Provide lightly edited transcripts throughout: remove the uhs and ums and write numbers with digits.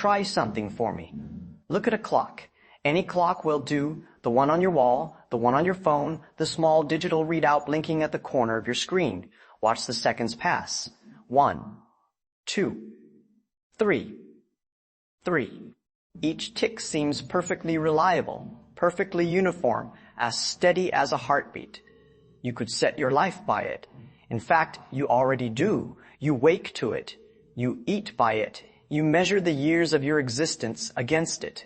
try something for me. Look at a clock. Any clock will do, the one on your wall, the one on your phone, the small digital readout blinking at the corner of your screen. Watch the seconds pass. 1, 2, 3. Each tick seems perfectly reliable, perfectly uniform, as steady as a heartbeat. You could set your life by it. In fact, you already do. You wake to it. You eat by it. You measure the years of your existence against it.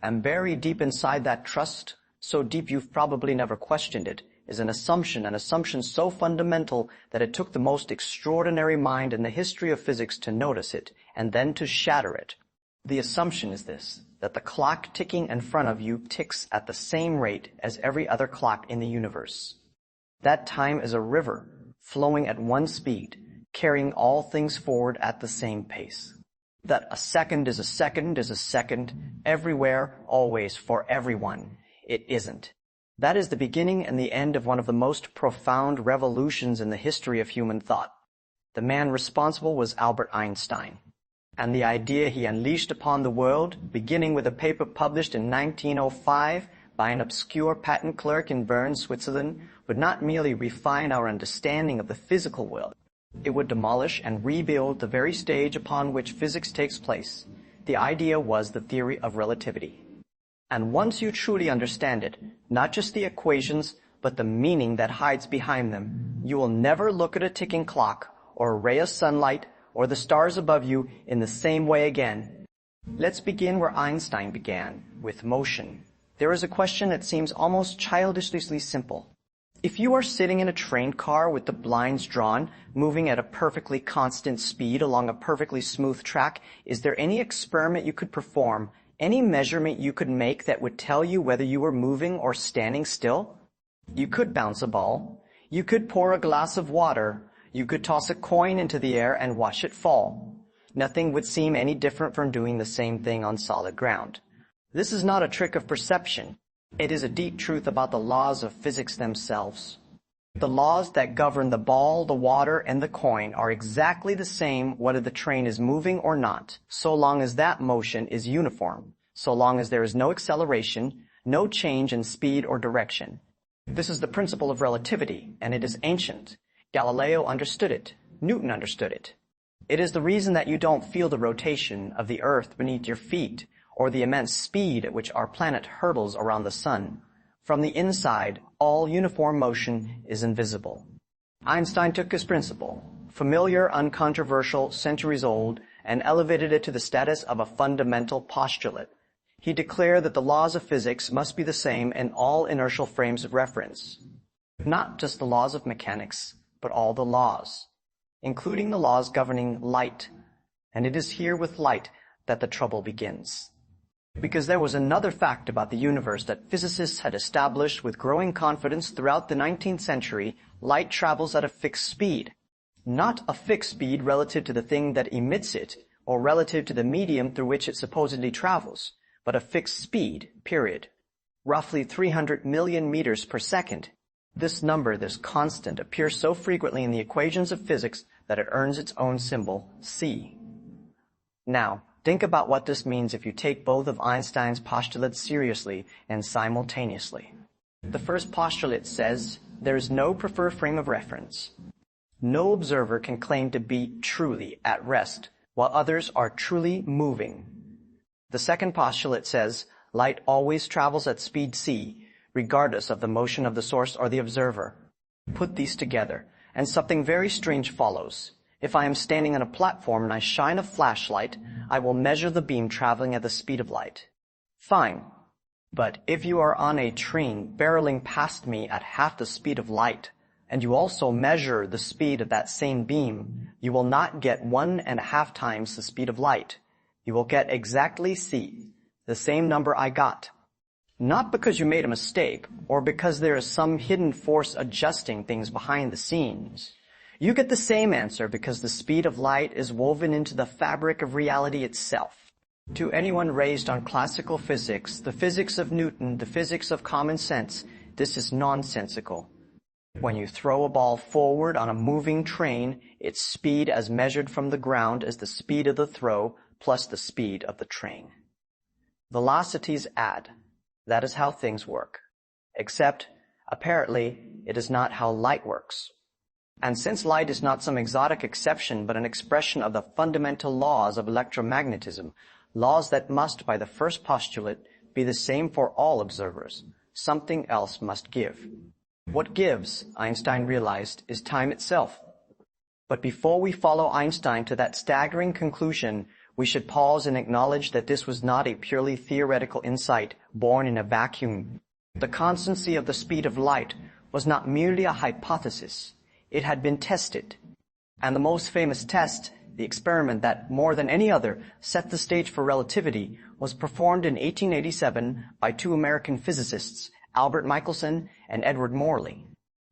And buried deep inside that trust, so deep you've probably never questioned it, is an assumption so fundamental that it took the most extraordinary mind in the history of physics to notice it, and then to shatter it. The assumption is this, that the clock ticking in front of you ticks at the same rate as every other clock in the universe. That time is a river, flowing at one speed, carrying all things forward at the same pace. That a second is a second, everywhere, always, for everyone. It isn't. That is the beginning and the end of one of the most profound revolutions in the history of human thought. The man responsible was Albert Einstein. And the idea he unleashed upon the world, beginning with a paper published in 1905 by an obscure patent clerk in Bern, Switzerland, would not merely refine our understanding of the physical world. It would demolish and rebuild the very stage upon which physics takes place. The idea was the theory of relativity. And once you truly understand it, not just the equations, but the meaning that hides behind them, you will never look at a ticking clock or a ray of sunlight or the stars above you in the same way again. Let's begin where Einstein began, with motion. There is a question that seems almost childishly simple. If you are sitting in a train car with the blinds drawn, moving at a perfectly constant speed along a perfectly smooth track, is there any experiment you could perform, any measurement you could make that would tell you whether you were moving or standing still? You could bounce a ball. You could pour a glass of water. You could toss a coin into the air and watch it fall. Nothing would seem any different from doing the same thing on solid ground. This is not a trick of perception. It is a deep truth about the laws of physics themselves. The laws that govern the ball, the water, and the coin are exactly the same whether the train is moving or not, so long as that motion is uniform, so long as there is no acceleration, no change in speed or direction. This is the principle of relativity, and it is ancient. Galileo understood it. Newton understood it. It is the reason that you don't feel the rotation of the earth beneath your feet, or the immense speed at which our planet hurtles around the sun. From the inside, all uniform motion is invisible. Einstein took his principle, familiar, uncontroversial, centuries old, and elevated it to the status of a fundamental postulate. He declared that the laws of physics must be the same in all inertial frames of reference. Not just the laws of mechanics, but all the laws, including the laws governing light. And it is here with light that the trouble begins. Because there was another fact about the universe that physicists had established with growing confidence throughout the 19th century: light travels at a fixed speed. Not a fixed speed relative to the thing that emits it, or relative to the medium through which it supposedly travels, but a fixed speed, period. Roughly 300 million meters per second. This number, this constant, appears so frequently in the equations of physics that it earns its own symbol, c. Now, think about what this means if you take both of Einstein's postulates seriously and simultaneously. The first postulate says there is no preferred frame of reference. No observer can claim to be truly at rest, while others are truly moving. The second postulate says light always travels at speed c, regardless of the motion of the source or the observer. Put these together, and something very strange follows. If I am standing on a platform and I shine a flashlight, I will measure the beam traveling at the speed of light. Fine. But if you are on a train barreling past me at half the speed of light, and you also measure the speed of that same beam, you will not get 1.5 times the speed of light. You will get exactly c, the same number I got. Not because you made a mistake, or because there is some hidden force adjusting things behind the scenes. You get the same answer because the speed of light is woven into the fabric of reality itself. To anyone raised on classical physics, the physics of Newton, the physics of common sense, this is nonsensical. When you throw a ball forward on a moving train, its speed as measured from the ground is the speed of the throw plus the speed of the train. Velocities add. That is how things work. Except, apparently, it is not how light works. And since light is not some exotic exception but an expression of the fundamental laws of electromagnetism, laws that must, by the first postulate, be the same for all observers, something else must give. What gives, Einstein realized, is time itself. But before we follow Einstein to that staggering conclusion, we should pause and acknowledge that this was not a purely theoretical insight born in a vacuum. The constancy of the speed of light was not merely a hypothesis. It had been tested. And the most famous test, the experiment that, more than any other, set the stage for relativity, was performed in 1887 by two American physicists, Albert Michelson and Edward Morley.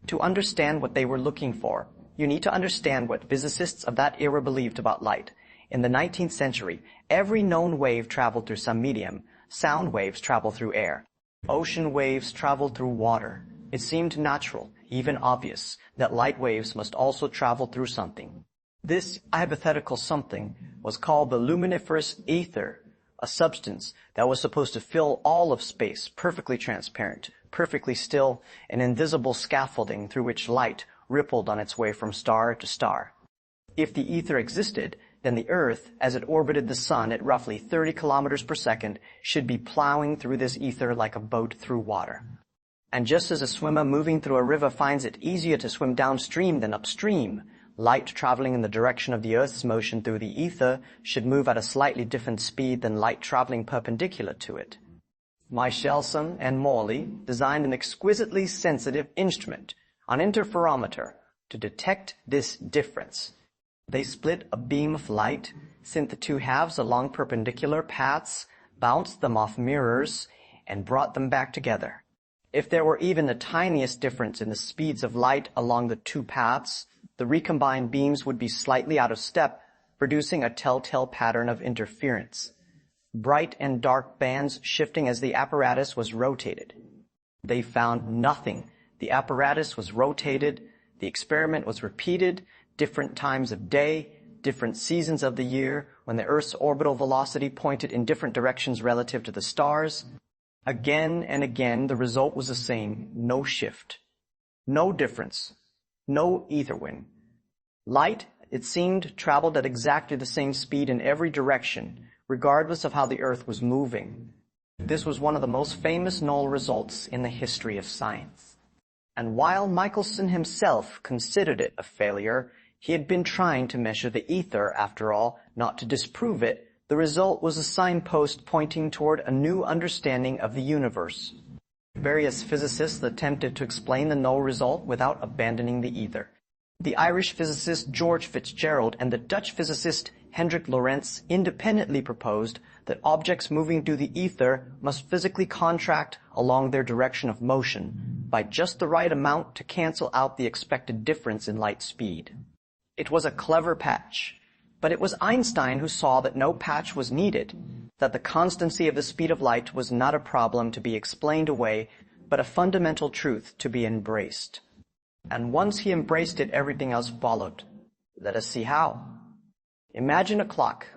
To understand what they were looking for, you need to understand what physicists of that era believed about light. In the 19th century, every known wave traveled through some medium. Sound waves travel through air. Ocean waves travel through water. It seemed natural, even obvious, that light waves must also travel through something. This hypothetical something was called the luminiferous ether, a substance that was supposed to fill all of space, perfectly transparent, perfectly still, an invisible scaffolding through which light rippled on its way from star to star. If the ether existed, then the Earth, as it orbited the Sun at roughly 30 kilometers per second, should be plowing through this ether like a boat through water. And just as a swimmer moving through a river finds it easier to swim downstream than upstream, light traveling in the direction of the Earth's motion through the ether should move at a slightly different speed than light traveling perpendicular to it. Michelson and Morley designed an exquisitely sensitive instrument, an interferometer, to detect this difference. They split a beam of light, sent the two halves along perpendicular paths, bounced them off mirrors, and brought them back together. If there were even the tiniest difference in the speeds of light along the two paths, the recombined beams would be slightly out of step, producing a telltale pattern of interference. Bright and dark bands shifting as the apparatus was rotated. They found nothing. The apparatus was rotated, the experiment was repeated, different times of day, different seasons of the year, when the Earth's orbital velocity pointed in different directions relative to the stars. Again and again, the result was the same, no shift, no difference, no ether wind. Light, it seemed, traveled at exactly the same speed in every direction, regardless of how the Earth was moving. This was one of the most famous null results in the history of science. And while Michelson himself considered it a failure, he had been trying to measure the ether, after all, not to disprove it. The result was a signpost pointing toward a new understanding of the universe. Various physicists attempted to explain the null result without abandoning the ether. The Irish physicist George Fitzgerald and the Dutch physicist Hendrik Lorentz independently proposed that objects moving through the ether must physically contract along their direction of motion by just the right amount to cancel out the expected difference in light speed. It was a clever patch, but it was Einstein who saw that no patch was needed, that the constancy of the speed of light was not a problem to be explained away, but a fundamental truth to be embraced. And once he embraced it, everything else followed. Let us see how. Imagine a clock,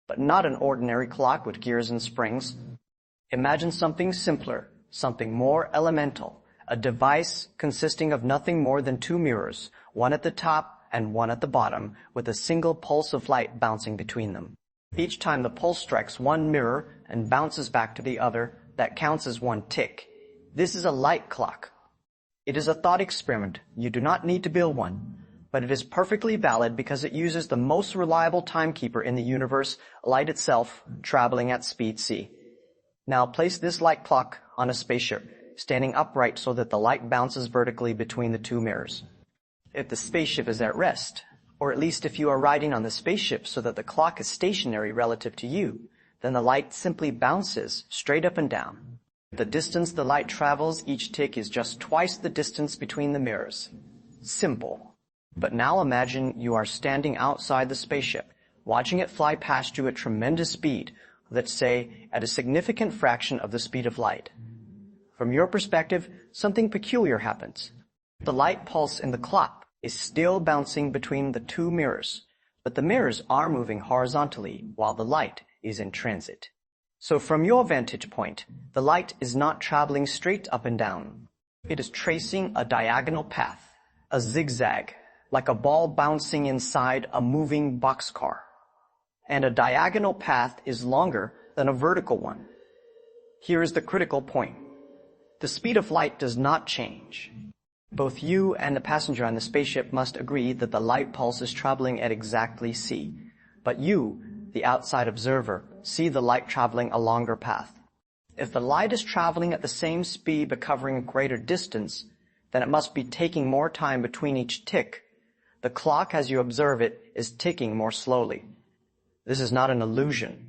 but not an ordinary clock with gears and springs. Imagine something simpler, something more elemental, a device consisting of nothing more than two mirrors, one at the top and one at the bottom, with a single pulse of light bouncing between them. Each time the pulse strikes one mirror and bounces back to the other, that counts as one tick. This is a light clock. It is a thought experiment. You do not need to build one. But it is perfectly valid because it uses the most reliable timekeeper in the universe, light itself, traveling at speed c. Now place this light clock on a spaceship, standing upright so that the light bounces vertically between the two mirrors. If the spaceship is at rest, or at least if you are riding on the spaceship so that the clock is stationary relative to you, then the light simply bounces straight up and down. The distance the light travels each tick is just twice the distance between the mirrors. Simple. But now imagine you are standing outside the spaceship, watching it fly past you at tremendous speed, let's say at a significant fraction of the speed of light. From your perspective, something peculiar happens. The light pulse in the clock is still bouncing between the two mirrors, but the mirrors are moving horizontally while the light is in transit. So from your vantage point, the light is not traveling straight up and down. It is tracing a diagonal path, a zigzag, like a ball bouncing inside a moving boxcar. And a diagonal path is longer than a vertical one. Here is the critical point. The speed of light does not change. Both you and the passenger on the spaceship must agree that the light pulse is traveling at exactly c. But you, the outside observer, see the light traveling a longer path. If the light is traveling at the same speed but covering a greater distance, then it must be taking more time between each tick. The clock, as you observe it, is ticking more slowly. This is not an illusion.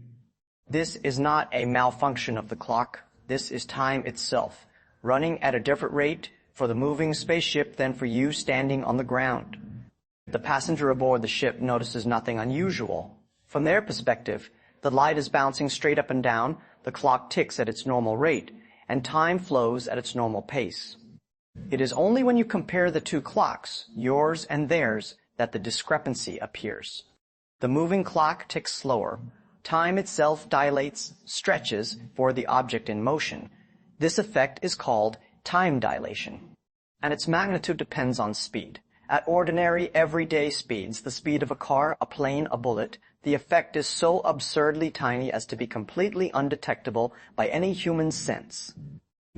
This is not a malfunction of the clock. This is time itself, running at a different rate for the moving spaceship than for you standing on the ground. The passenger aboard the ship notices nothing unusual. From their perspective, the light is bouncing straight up and down, the clock ticks at its normal rate, and time flows at its normal pace. It is only when you compare the two clocks, yours and theirs, that the discrepancy appears. The moving clock ticks slower. Time itself dilates, stretches for the object in motion. This effect is called time dilation, and its magnitude depends on speed. At ordinary, everyday speeds, the speed of a car, a plane, a bullet, the effect is so absurdly tiny as to be completely undetectable by any human sense.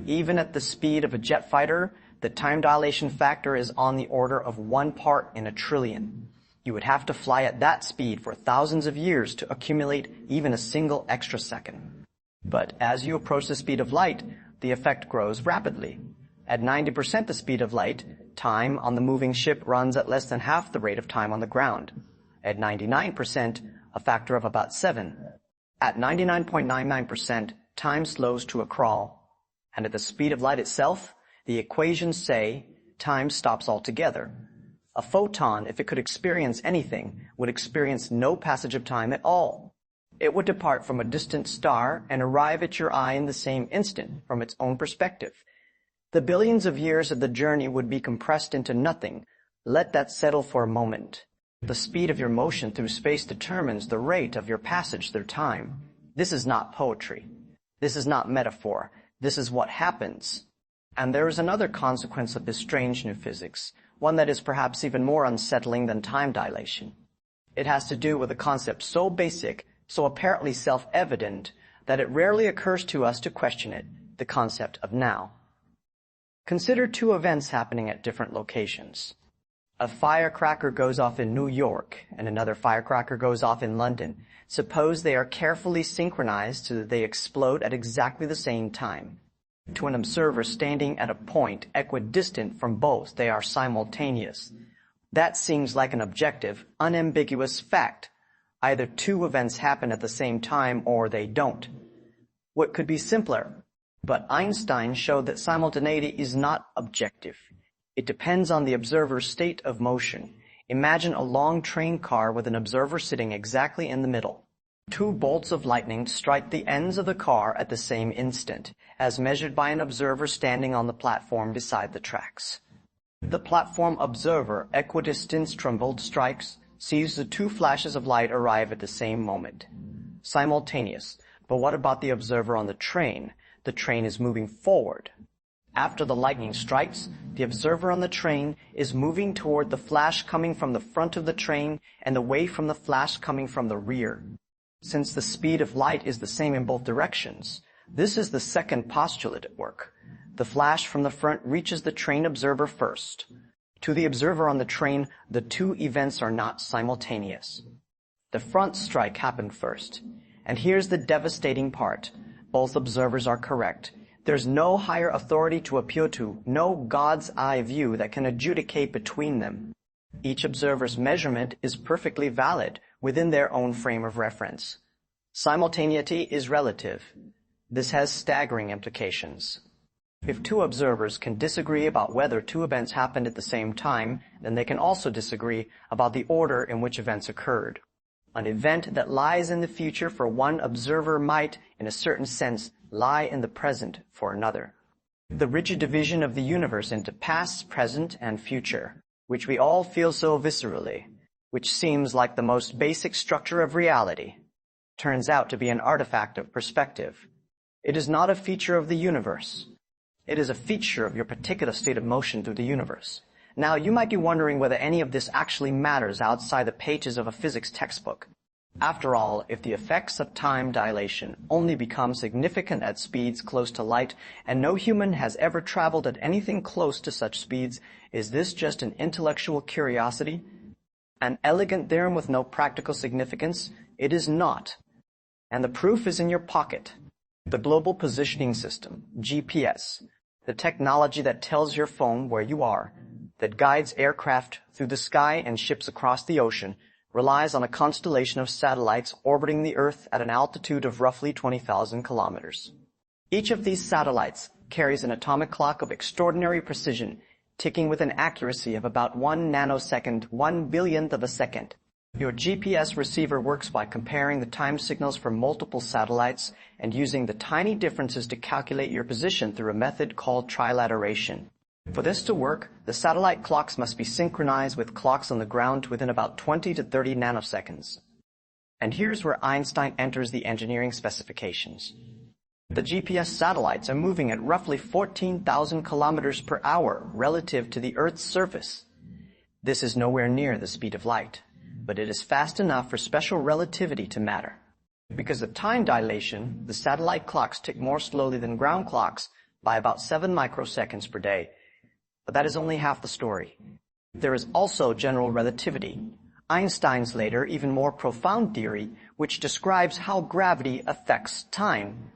Even at the speed of a jet fighter, the time dilation factor is on the order of 1 part in a trillion. You would have to fly at that speed for thousands of years to accumulate even a single extra second. But as you approach the speed of light, the effect grows rapidly. At 90% the speed of light, time on the moving ship runs at less than half the rate of time on the ground. At 99%, a factor of about 7. At 99.99%, time slows to a crawl. And at the speed of light itself, the equations say time stops altogether. A photon, if it could experience anything, would experience no passage of time at all. It would depart from a distant star and arrive at your eye in the same instant from its own perspective. The billions of years of the journey would be compressed into nothing. Let that settle for a moment. The speed of your motion through space determines the rate of your passage through time. This is not poetry. This is not metaphor. This is what happens. And there is another consequence of this strange new physics, one that is perhaps even more unsettling than time dilation. It has to do with a concept so basic, so apparently self-evident, that it rarely occurs to us to question it, the concept of now. Consider two events happening at different locations. A firecracker goes off in New York, and another firecracker goes off in London. Suppose they are carefully synchronized so that they explode at exactly the same time. To an observer standing at a point equidistant from both, they are simultaneous. That seems like an objective, unambiguous fact. Either two events happen at the same time or they don't. What could be simpler? But Einstein showed that simultaneity is not objective. It depends on the observer's state of motion. Imagine a long train car with an observer sitting exactly in the middle. Two bolts of lightning strike the ends of the car at the same instant, as measured by an observer standing on the platform beside the tracks. The platform observer, equidistant from both strikes, sees the two flashes of light arrive at the same moment. Simultaneous. But what about the observer on the train? The train is moving forward. After the lightning strikes, the observer on the train is moving toward the flash coming from the front of the train and away from the flash coming from the rear. Since the speed of light is the same in both directions, this is the second postulate at work. The flash from the front reaches the train observer first. To the observer on the train, the two events are not simultaneous. The front strike happened first. And here's the devastating part. Both observers are correct. There's no higher authority to appeal to, no God's eye view that can adjudicate between them. Each observer's measurement is perfectly valid within their own frame of reference. Simultaneity is relative. This has staggering implications. If two observers can disagree about whether two events happened at the same time, then they can also disagree about the order in which events occurred. An event that lies in the future for one observer might, in a certain sense, lie in the present for another. The rigid division of the universe into past, present, and future, which we all feel so viscerally, which seems like the most basic structure of reality, turns out to be an artifact of perspective. It is not a feature of the universe. It is a feature of your particular state of motion through the universe. Now, you might be wondering whether any of this actually matters outside the pages of a physics textbook. After all, if the effects of time dilation only become significant at speeds close to light, and no human has ever traveled at anything close to such speeds, is this just an intellectual curiosity? An elegant theorem with no practical significance? It is not. And the proof is in your pocket. The Global Positioning System, GPS, the technology that tells your phone where you are, that guides aircraft through the sky and ships across the ocean, relies on a constellation of satellites orbiting the Earth at an altitude of roughly 20,000 kilometers. Each of these satellites carries an atomic clock of extraordinary precision, ticking with an accuracy of about 1 nanosecond, 1/1,000,000th of a second. Your GPS receiver works by comparing the time signals from multiple satellites and using the tiny differences to calculate your position through a method called trilateration. For this to work, the satellite clocks must be synchronized with clocks on the ground within about 20 to 30 nanoseconds. And here's where Einstein enters the engineering specifications. The GPS satellites are moving at roughly 14,000 kilometers per hour relative to the Earth's surface. This is nowhere near the speed of light, but it is fast enough for special relativity to matter. Because of time dilation, the satellite clocks tick more slowly than ground clocks by about 7 microseconds per day. But that is only half the story. There is also general relativity, Einstein's later, even more profound theory, which describes how gravity affects time.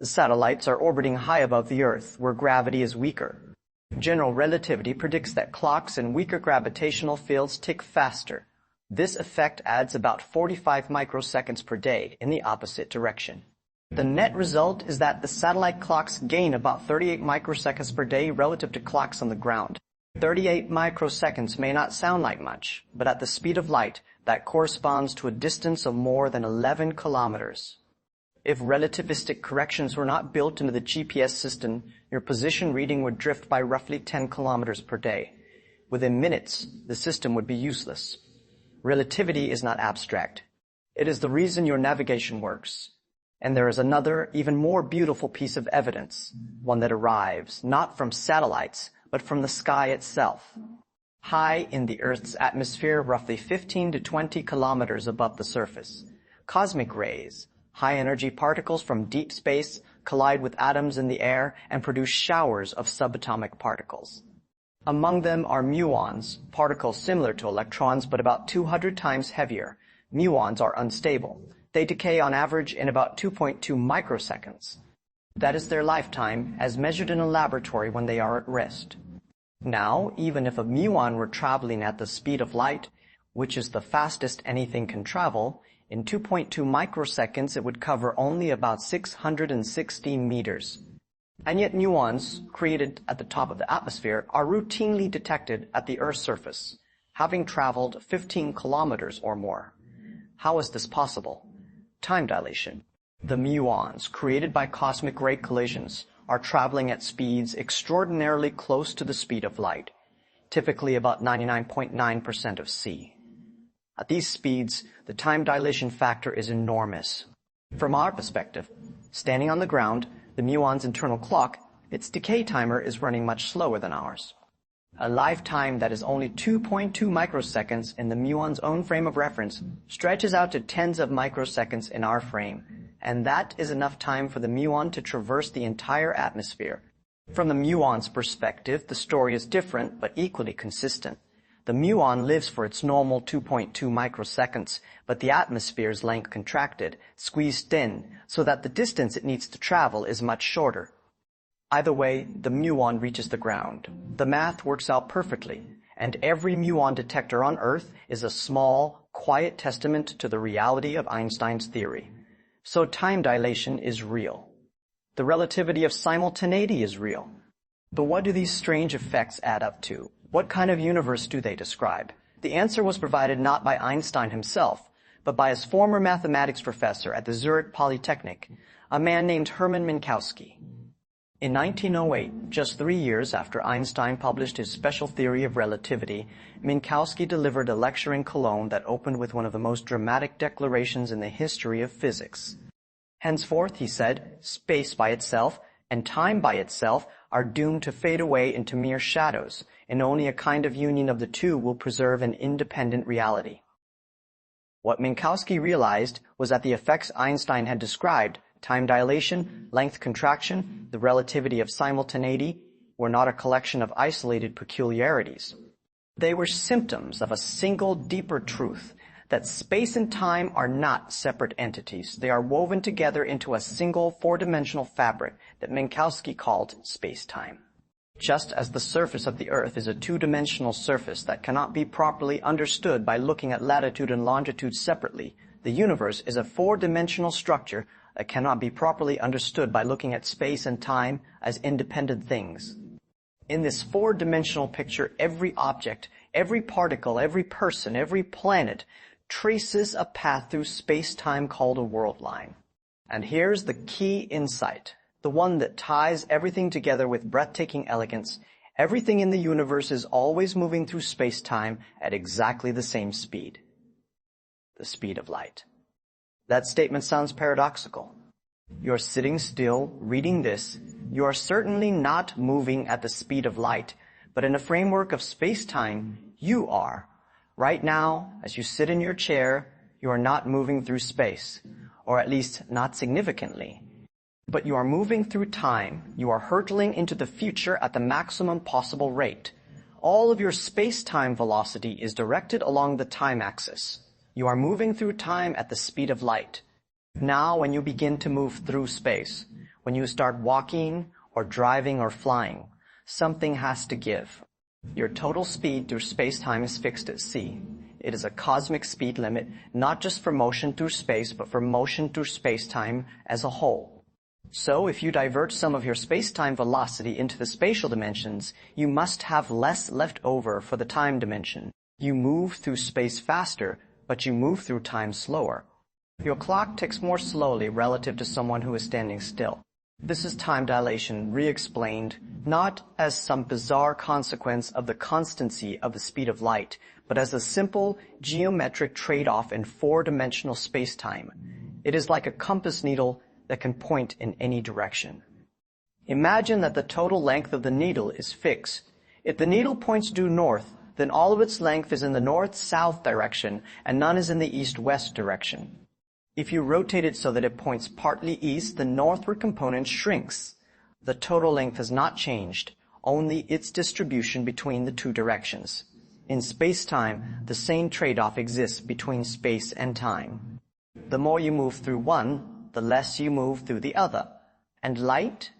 The satellites are orbiting high above the Earth, where gravity is weaker. General relativity predicts that clocks in weaker gravitational fields tick faster. This effect adds about 45 microseconds per day in the opposite direction. The net result is that the satellite clocks gain about 38 microseconds per day relative to clocks on the ground. 38 microseconds may not sound like much, but at the speed of light, that corresponds to a distance of more than 11 kilometers. If relativistic corrections were not built into the GPS system, your position reading would drift by roughly 10 kilometers per day. Within minutes, the system would be useless. Relativity is not abstract. It is the reason your navigation works. And there is another, even more beautiful piece of evidence, one that arrives not from satellites, but from the sky itself. High in the Earth's atmosphere, roughly 15 to 20 kilometers above the surface, cosmic rays, high-energy particles from deep space, collide with atoms in the air and produce showers of subatomic particles. Among them are muons, particles similar to electrons but about 200 times heavier. Muons are unstable. They decay on average in about 2.2 microseconds. That is their lifetime as measured in a laboratory when they are at rest. Now, even if a muon were traveling at the speed of light, which is the fastest anything can travel, in 2.2 microseconds it would cover only about 660 meters. And yet muons, created at the top of the atmosphere, are routinely detected at the Earth's surface, having traveled 15 kilometers or more. How is this possible? Time dilation. The muons, created by cosmic ray collisions, are traveling at speeds extraordinarily close to the speed of light, typically about 99.9% of c. At these speeds, the time dilation factor is enormous. From our perspective, standing on the ground, the muon's internal clock, its decay timer is running much slower than ours. A lifetime that is only 2.2 microseconds in the muon's own frame of reference stretches out to tens of microseconds in our frame, and that is enough time for the muon to traverse the entire atmosphere. From the muon's perspective, the story is different but equally consistent. The muon lives for its normal 2.2 microseconds, but the atmosphere's length contracted, squeezed thin, so that the distance it needs to travel is much shorter. Either way, the muon reaches the ground. The math works out perfectly, and every muon detector on Earth is a small, quiet testament to the reality of Einstein's theory. So time dilation is real. The relativity of simultaneity is real. But what do these strange effects add up to? What kind of universe do they describe? The answer was provided not by Einstein himself, but by his former mathematics professor at the Zurich Polytechnic, a man named Hermann Minkowski. In 1908, just 3 years after Einstein published his special theory of relativity, Minkowski delivered a lecture in Cologne that opened with one of the most dramatic declarations in the history of physics. Henceforth, he said, space by itself and time by itself are doomed to fade away into mere shadows, and only a kind of union of the two will preserve an independent reality. What Minkowski realized was that the effects Einstein had described, time dilation, length contraction, the relativity of simultaneity, were not a collection of isolated peculiarities. They were symptoms of a single deeper truth, that space and time are not separate entities. They are woven together into a single four-dimensional fabric that Minkowski called space-time. Just as the surface of the Earth is a two-dimensional surface that cannot be properly understood by looking at latitude and longitude separately, the universe is a four-dimensional structure that cannot be properly understood by looking at space and time as independent things. In this four-dimensional picture, every object, every particle, every person, every planet traces a path through space-time called a world line. And here's the key insight, the one that ties everything together with breathtaking elegance. Everything in the universe is always moving through space-time at exactly the same speed. The speed of light. That statement sounds paradoxical. You're sitting still, reading this. You are certainly not moving at the speed of light, but in a framework of space-time, you are. Right now, as you sit in your chair, you are not moving through space, or at least not significantly. But you are moving through time. You are hurtling into the future at the maximum possible rate. All of your space-time velocity is directed along the time axis. You are moving through time at the speed of light. Now, when you begin to move through space, when you start walking or driving or flying, something has to give. Your total speed through space-time is fixed at c. It is a cosmic speed limit, not just for motion through space, but for motion through space-time as a whole. So, if you divert some of your space-time velocity into the spatial dimensions, you must have less left over for the time dimension. You move through space faster, but you move through time slower. Your clock ticks more slowly relative to someone who is standing still. This is time dilation re-explained, not as some bizarre consequence of the constancy of the speed of light, but as a simple geometric trade-off in four-dimensional space-time. It is like a compass needle that can point in any direction. Imagine that the total length of the needle is fixed. If the needle points due north, then all of its length is in the north-south direction, and none is in the east-west direction. If you rotate it so that it points partly east, the northward component shrinks. The total length has not changed, only its distribution between the two directions. In space-time, the same trade-off exists between space and time. The more you move through one, the less you move through the other. And light?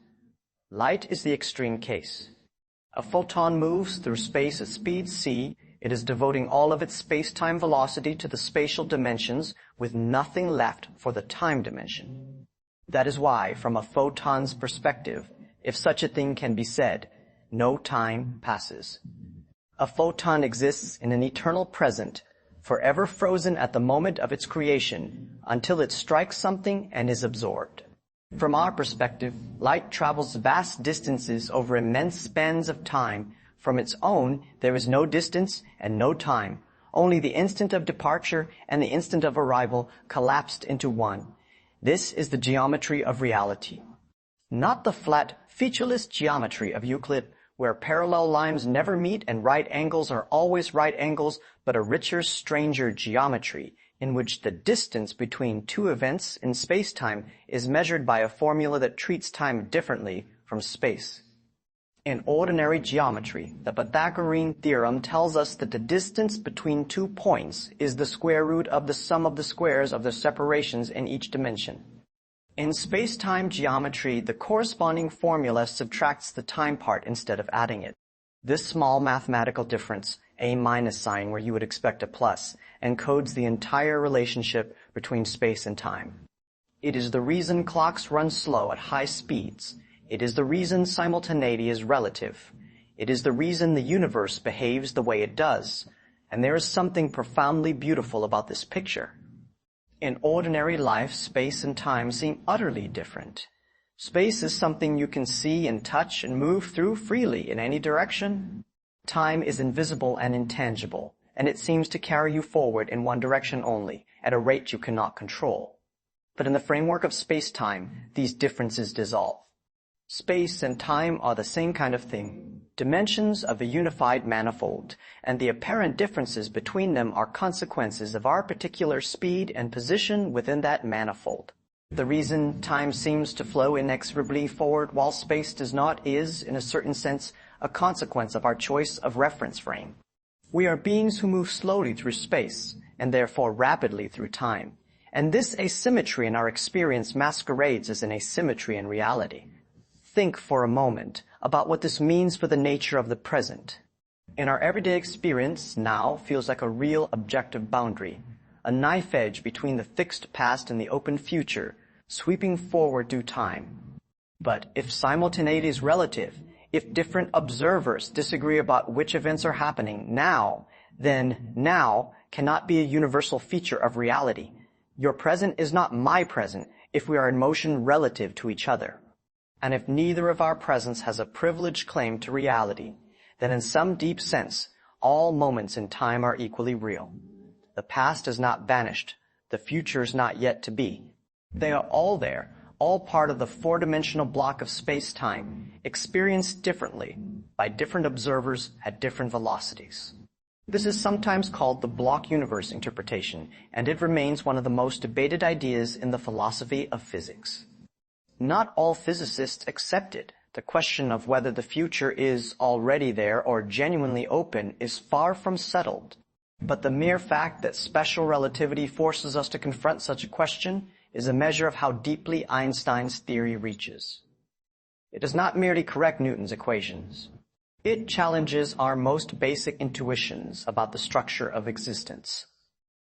Light is the extreme case. A photon moves through space at speed c. It is devoting all of its space-time velocity to the spatial dimensions with nothing left for the time dimension. That is why, from a photon's perspective, if such a thing can be said, no time passes. A photon exists in an eternal present, forever frozen at the moment of its creation, until it strikes something and is absorbed. From our perspective, light travels vast distances over immense spans of time. From its own, there is no distance and no time. Only the instant of departure and the instant of arrival collapsed into one. This is the geometry of reality. Not the flat, featureless geometry of Euclid, where parallel lines never meet and right angles are always right angles, but a richer, stranger geometry, in which the distance between two events in space-time is measured by a formula that treats time differently from space. In ordinary geometry, the Pythagorean theorem tells us that the distance between 2 points is the square root of the sum of the squares of the separations in each dimension. In space-time geometry, the corresponding formula subtracts the time part instead of adding it. This small mathematical difference, a minus sign where you would expect a plus, encodes the entire relationship between space and time. It is the reason clocks run slow at high speeds. It is the reason simultaneity is relative. It is the reason the universe behaves the way it does. And there is something profoundly beautiful about this picture. In ordinary life, space and time seem utterly different. Space is something you can see and touch and move through freely in any direction. Time is invisible and intangible, and it seems to carry you forward in one direction only, at a rate you cannot control. But in the framework of space-time, these differences dissolve. Space and time are the same kind of thing, dimensions of a unified manifold, and the apparent differences between them are consequences of our particular speed and position within that manifold. The reason time seems to flow inexorably forward while space does not is, in a certain sense, a consequence of our choice of reference frame. We are beings who move slowly through space, and therefore rapidly through time. And this asymmetry in our experience masquerades as an asymmetry in reality. Think for a moment about what this means for the nature of the present. In our everyday experience, now feels like a real objective boundary, a knife edge between the fixed past and the open future, sweeping forward through time. But if simultaneity is relative, if different observers disagree about which events are happening now, then now cannot be a universal feature of reality. Your present is not my present if we are in motion relative to each other. And if neither of our presents has a privileged claim to reality, then in some deep sense, all moments in time are equally real. The past is not vanished. The future is not yet to be. They are all there, all part of the four-dimensional block of space-time, experienced differently by different observers at different velocities. This is sometimes called the block universe interpretation, and it remains one of the most debated ideas in the philosophy of physics. Not all physicists accept it. The question of whether the future is already there or genuinely open is far from settled. But the mere fact that special relativity forces us to confront such a question is a measure of how deeply Einstein's theory reaches. It does not merely correct Newton's equations. It challenges our most basic intuitions about the structure of existence.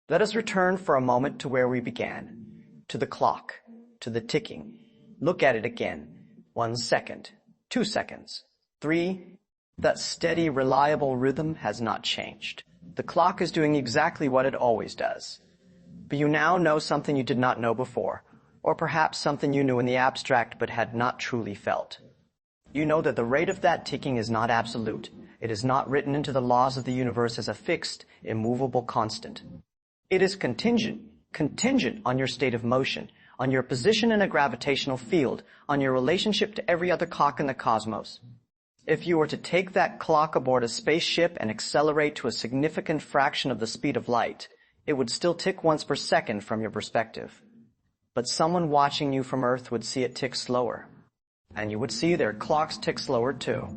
Let us return for a moment to where we began, to the clock, to the ticking. Look at it again. 1 second, 2 seconds, 3. That steady, reliable rhythm has not changed. The clock is doing exactly what it always does. But you now know something you did not know before, or perhaps something you knew in the abstract but had not truly felt. You know that the rate of that ticking is not absolute. It is not written into the laws of the universe as a fixed, immovable constant. It is contingent on your state of motion, on your position in a gravitational field, on your relationship to every other clock in the cosmos. If you were to take that clock aboard a spaceship and accelerate to a significant fraction of the speed of light, it would still tick once per second from your perspective. But someone watching you from Earth would see it tick slower. And you would see their clocks tick slower too.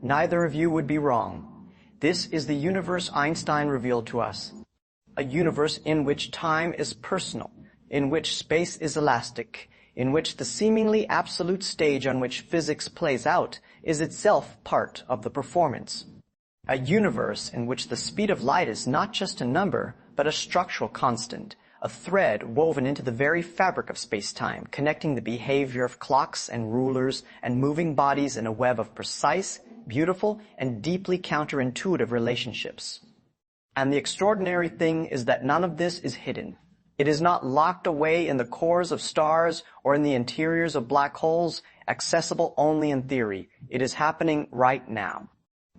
Neither of you would be wrong. This is the universe Einstein revealed to us. A universe in which time is personal, in which space is elastic, in which the seemingly absolute stage on which physics plays out is itself part of the performance. A universe in which the speed of light is not just a number, but a structural constant, a thread woven into the very fabric of space-time, connecting the behavior of clocks and rulers and moving bodies in a web of precise, beautiful, and deeply counterintuitive relationships. And the extraordinary thing is that none of this is hidden. It is not locked away in the cores of stars or in the interiors of black holes, accessible only in theory. It is happening right now.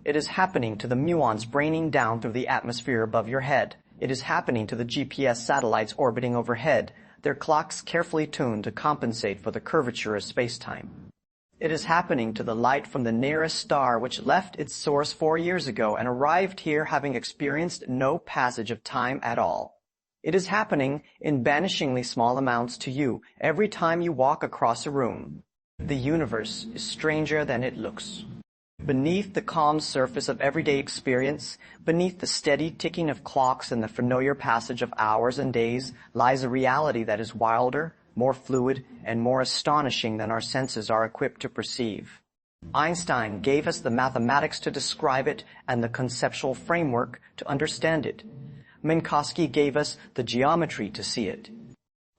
It is happening to the muons braining down through the atmosphere above your head. It is happening to the GPS satellites orbiting overhead, their clocks carefully tuned to compensate for the curvature of space-time. It is happening to the light from the nearest star which left its source 4 years ago and arrived here having experienced no passage of time at all. It is happening in vanishingly small amounts to you every time you walk across a room. The universe is stranger than it looks. Beneath the calm surface of everyday experience, beneath the steady ticking of clocks and the familiar passage of hours and days, lies a reality that is wilder, more fluid, and more astonishing than our senses are equipped to perceive. Einstein gave us the mathematics to describe it and the conceptual framework to understand it. Minkowski gave us the geometry to see it.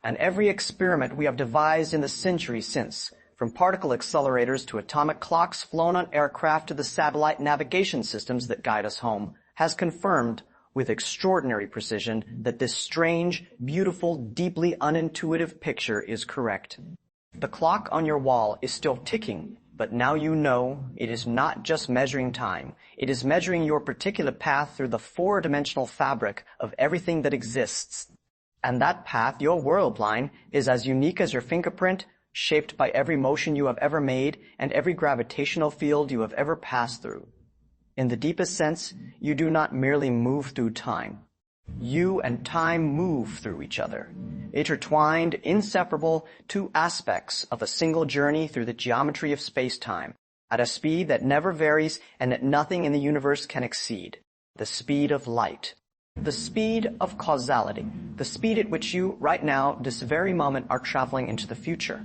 And every experiment we have devised in the centuries since, from particle accelerators to atomic clocks flown on aircraft to the satellite navigation systems that guide us home, has confirmed with extraordinary precision that this strange, beautiful, deeply unintuitive picture is correct. The clock on your wall is still ticking, but now you know it is not just measuring time. It is measuring your particular path through the four-dimensional fabric of everything that exists. And that path, your world line, is as unique as your fingerprint, shaped by every motion you have ever made and every gravitational field you have ever passed through. In the deepest sense, you do not merely move through time. You and time move through each other, intertwined, inseparable, two aspects of a single journey through the geometry of space-time, at a speed that never varies and that nothing in the universe can exceed, the speed of light. The speed of causality, the speed at which you, right now, this very moment, are traveling into the future.